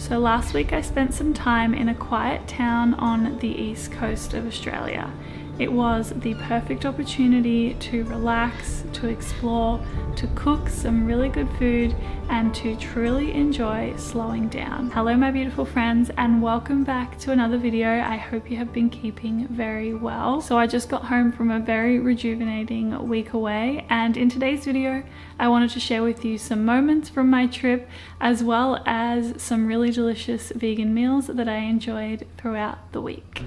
So last week I spent some time in a quiet town on the east coast of Australia. It was the perfect opportunity to relax, to explore, to cook some really good food, and to truly enjoy slowing down. Hello my beautiful friends, and welcome back to another video. I hope you have been keeping very well. So I just got home from a very rejuvenating week away, and in today's video I wanted to share with you some moments from my trip, as well as some really delicious vegan meals that I enjoyed throughout the week.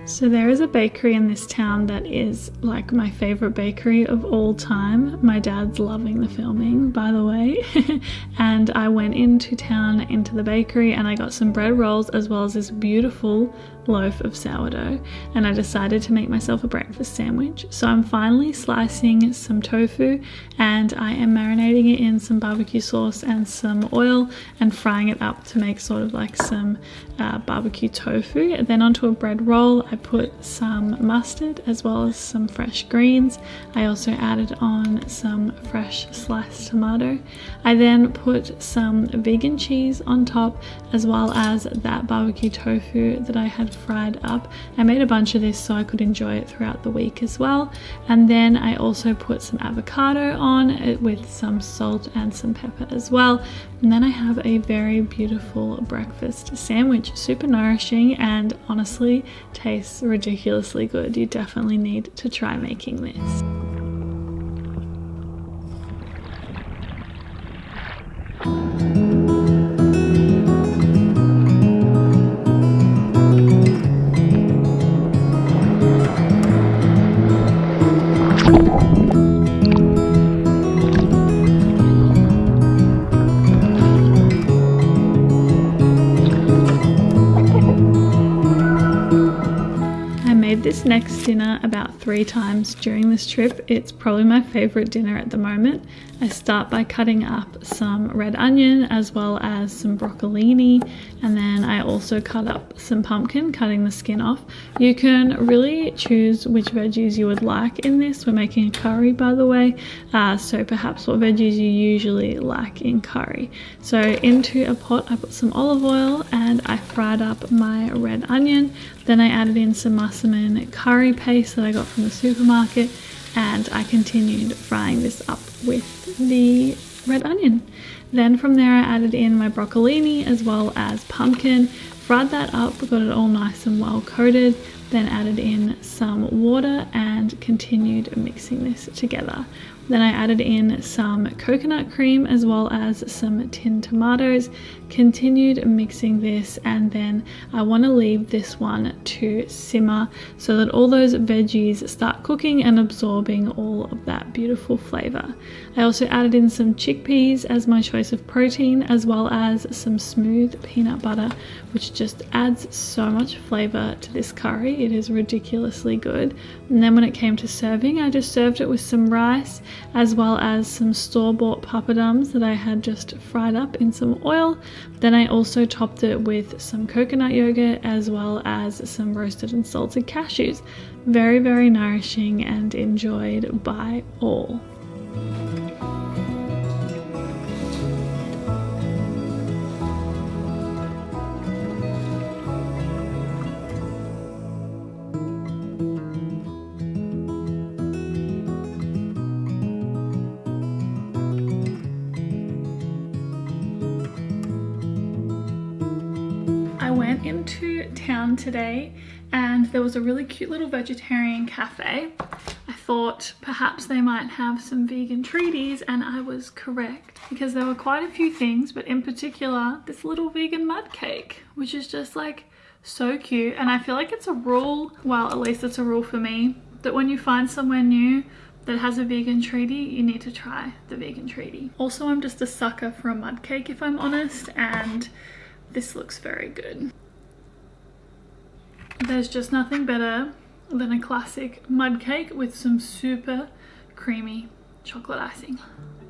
So there is a bakery in this town that is like my favorite bakery of all time. My dad's loving the filming, by the way. And I went into town into the bakery and I got some bread rolls as well as this beautiful loaf of sourdough, and I decided to make myself a breakfast sandwich. So I'm finally slicing some tofu and I am marinating it in some barbecue sauce and some oil and frying it up to make sort of like some barbecue tofu. Then onto a bread roll I put some mustard as well as some fresh greens. I also added on some fresh sliced tomato. I then put some vegan cheese on top, as well as that barbecue tofu that I had fried up. I made a bunch of this so I could enjoy it throughout the week as well. And then I also put some avocado on it with some salt and some pepper as well. And then I have a very beautiful breakfast sandwich, super nourishing and honestly tastes ridiculously good. You definitely need to try making this. This next dinner about 3 times during this trip. It's probably my favorite dinner at the moment. I start by cutting up some red onion as well as some broccolini, and then I also cut up some pumpkin, cutting the skin off. You can really choose which veggies you would like in this. We're making a curry, by the way, so perhaps what veggies you usually like in curry. So into a pot I put some olive oil and I fried up my red onion. Then I added in some massaman curry paste that I got from the supermarket, and I continued frying this up with the red onion. Then from there I added in my broccolini as well as pumpkin, fried that up, got it all nice and well coated, then added in some water and continued mixing this together. Then I added in some coconut cream as well as some tinned tomatoes, continued mixing this, and then I want to leave this one to simmer so that all those veggies start cooking and absorbing all of that beautiful flavor. I also added in some chickpeas as my choice of protein, as well as some smooth peanut butter, which just adds so much flavor to this curry. It is ridiculously good. And then when it came to serving, I just served it with some rice as well as some store-bought papadums that I had just fried up in some oil. Then I also topped it with some coconut yogurt as well as some roasted and salted cashews. Very, very nourishing and enjoyed by all. went into town today and there was a really cute little vegetarian cafe. I thought perhaps they might have some vegan treaties, and I was correct because there were quite a few things, but in particular this little vegan mud cake, which is just like So cute. And I feel like it's a rule, well, at least it's a rule for me, that when you find somewhere new that has a vegan treaty, you need to try the vegan treaty. Also, I'm just a sucker for a mud cake, if I'm honest, and this looks very good. There's just nothing better than a classic mud cake with some super creamy chocolate icing.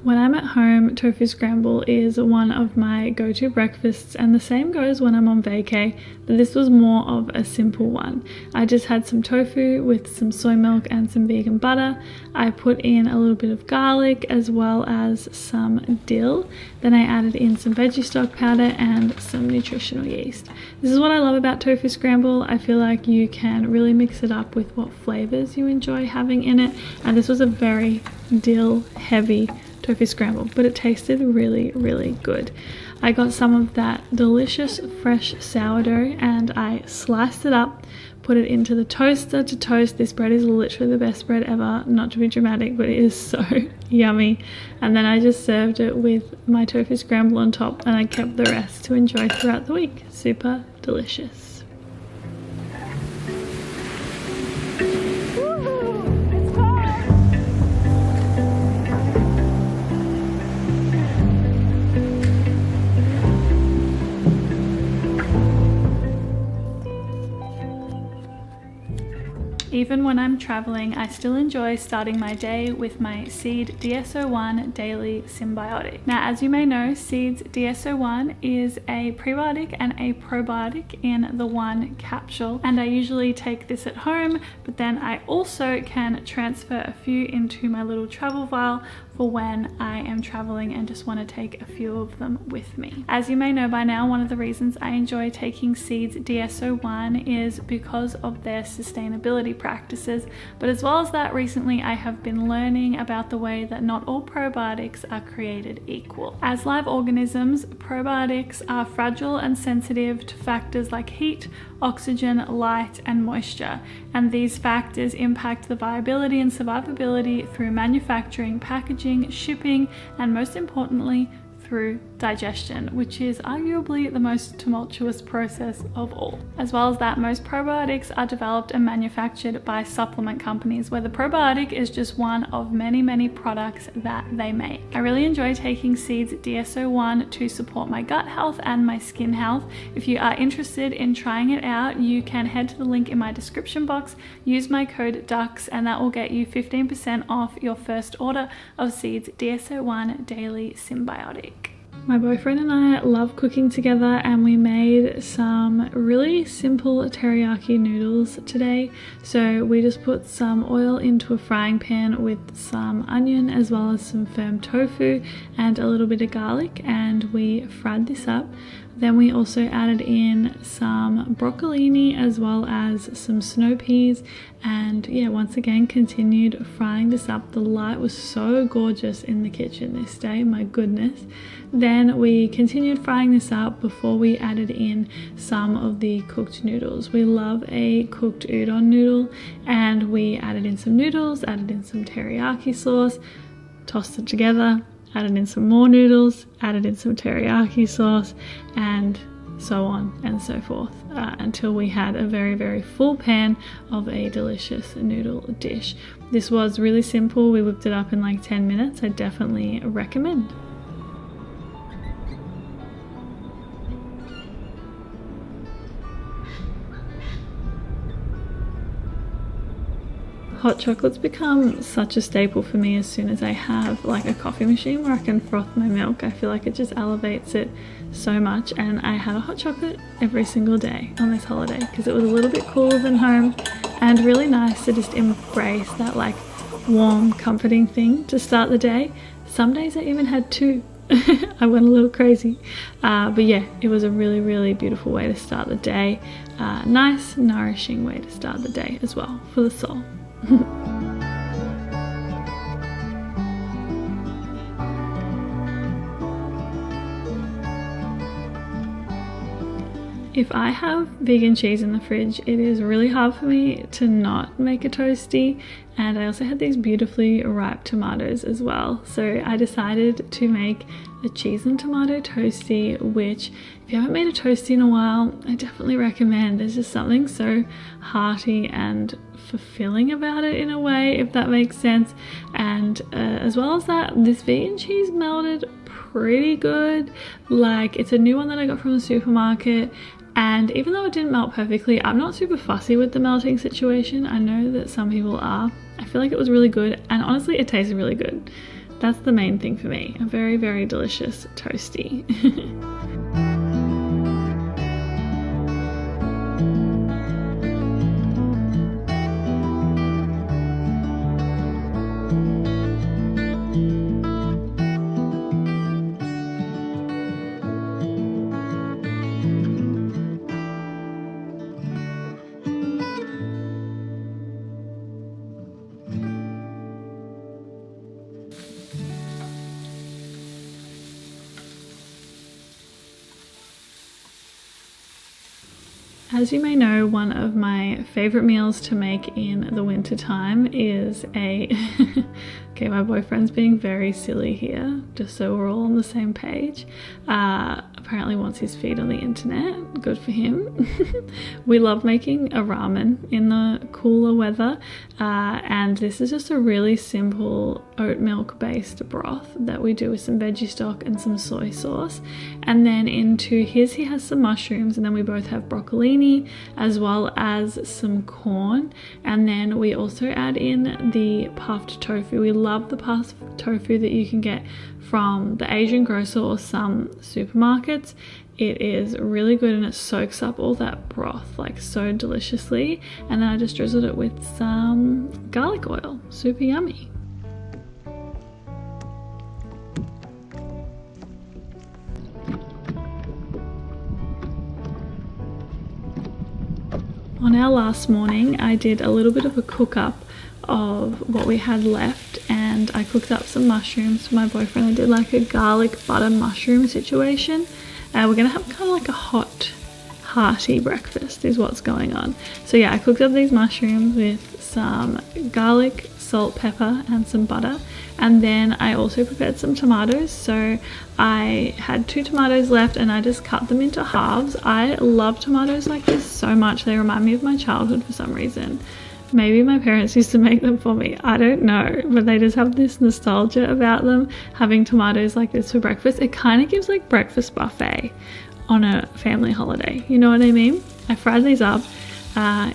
When I'm at home, tofu scramble is one of my go-to breakfasts, and the same goes when I'm on vacay, but this was more of a simple one. I just had some tofu with some soy milk and some vegan butter. I put in a little bit of garlic as well as some dill. Then I added in some veggie stock powder and some nutritional yeast. This is what I love about tofu scramble. I feel like you can really mix it up with what flavors you enjoy having in it, and this was a very dill heavy tofu scramble, but it tasted really, really good. I got some of that delicious fresh sourdough and I sliced it up, put it into the toaster to toast. This bread is literally the best bread ever, not to be dramatic, but it is so yummy. And then I just served it with my tofu scramble on top, and I kept the rest to enjoy throughout the week. Super delicious. Even when I'm traveling, I still enjoy starting my day with my Seed DS-01 Daily Symbiotic. Now, as you may know, Seed's DS-01 is a prebiotic and a probiotic in the one capsule, and I usually take this at home, but then I also can transfer a few into my little travel vial for when I am traveling and just want to take a few of them with me. As you may know by now, one of the reasons I enjoy taking Seed's DS-01 is because of their sustainability practices, but as well as that, recently I have been learning about the way that not all probiotics are created equal. As live organisms, probiotics are fragile and sensitive to factors like heat, oxygen, light, and moisture, and these factors impact the viability and survivability through manufacturing, packaging, shipping, and most importantly, through digestion, which is arguably the most tumultuous process of all. As well as that, most probiotics are developed and manufactured by supplement companies, where the probiotic is just one of many, many products that they make. I really enjoy taking Seed's DS-01 to support my gut health and my skin health. If you are interested in trying it out, you can head to the link in my description box, use my code DUCKS, and that will get you 15% off your first order of Seed's DS-01 Daily Symbiotic. My boyfriend and I love cooking together, and we made some really simple teriyaki noodles today. So we just put some oil into a frying pan with some onion as well as some firm tofu and a little bit of garlic, and we fried this up. Then we also added in some broccolini as well as some snow peas, and yeah, once again continued frying this up. The light was so gorgeous in the kitchen this day, my goodness. Then we continued frying this up before we added in some of the cooked noodles. We love a cooked udon noodle, and we added in some noodles, added in some teriyaki sauce, tossed it together, added in some more noodles, added in some teriyaki sauce, and so on and so forth, until we had a very, very full pan of a delicious noodle dish. This was really simple. We whipped it up in like 10 minutes. I definitely recommend. Hot chocolate's become such a staple for me as soon as I have like a coffee machine where I can froth my milk. I feel like it just elevates it so much, and I had a hot chocolate every single day on this holiday because it was a little bit cooler than home and really nice to just embrace that like warm, comforting thing to start the day. Some days I even had two. I went a little crazy, but yeah, it was a really, really beautiful way to start the day. Nice, nourishing way to start the day as well for the soul. If I have vegan cheese in the fridge, it is really hard for me to not make a toasty, and I also had these beautifully ripe tomatoes as well. So I decided to make a cheese and tomato toasty, which if you haven't made a toasty in a while, I definitely recommend. There's just something so hearty and fulfilling about it in a way, if that makes sense. And as well as that, this vegan cheese melted pretty good. Like, it's a new one that I got from the supermarket, and even though it didn't melt perfectly, I'm not super fussy with the melting situation. I know that some people are. I feel like it was really good, and honestly it tasted really good. That's the main thing for me. A very, very delicious toasty. As you may know, one of my favorite meals to make in the winter time is a okay, my boyfriend's being very silly here, just so we're all on the same page. Apparently wants his feed on the internet. Good for him. We love making a ramen in the cooler weather, and this is just a really simple oat milk based broth that we do with some veggie stock and some soy sauce. And then into his, he has some mushrooms, and then we both have broccolini as well as some corn, and then we also add in the puffed tofu. We love the puffed tofu that you can get from the Asian grocer or some supermarkets. It is really good, and it soaks up all that broth like so deliciously. And then I just drizzled it with some garlic oil. Super yummy. On our last morning, I did a little bit of a cook up of what we had left, and I cooked up some mushrooms for my boyfriend. I did like a garlic butter mushroom situation. We're gonna have kind of like a hot, hearty breakfast is what's going on. So yeah, I cooked up these mushrooms with some garlic, salt, pepper, and some butter. And then I also prepared some tomatoes. So I had 2 tomatoes left, and I just cut them into halves. I love tomatoes like this so much. They remind me of my childhood for some reason. Maybe my parents used to make them for me, I don't know, but they just have this nostalgia about them, having tomatoes like this for breakfast. It kind of gives like breakfast buffet on a family holiday, you know what I mean? I fried these up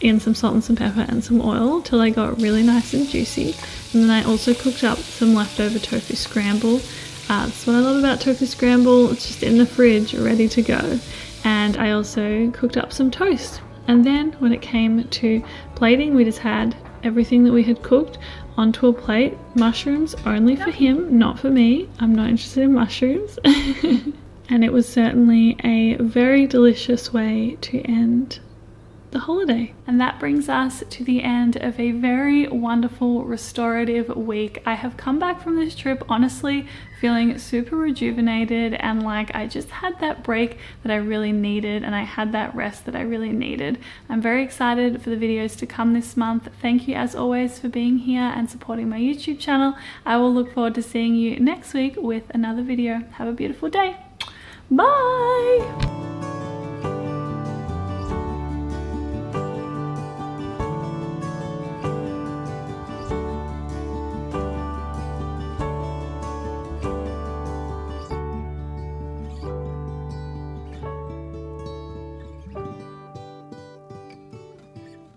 in some salt and some pepper and some oil till they got really nice and juicy. And then I also cooked up some leftover tofu scramble. That's what I love about tofu scramble. It's just in the fridge, ready to go. And I also cooked up some toast. And then when it came to plating, we just had everything that we had cooked onto a plate. Mushrooms only for him, not for me. I'm not interested in mushrooms. And it was certainly a very delicious way to end the holiday. And that brings us to the end of a very wonderful restorative week. I have come back from this trip honestly feeling super rejuvenated, and like I just had that break that I really needed, and I had that rest that I really needed. I'm very excited for the videos to come this month. Thank you as always for being here and supporting my YouTube channel. I will look forward to seeing you next week with another video. Have a beautiful day. Bye!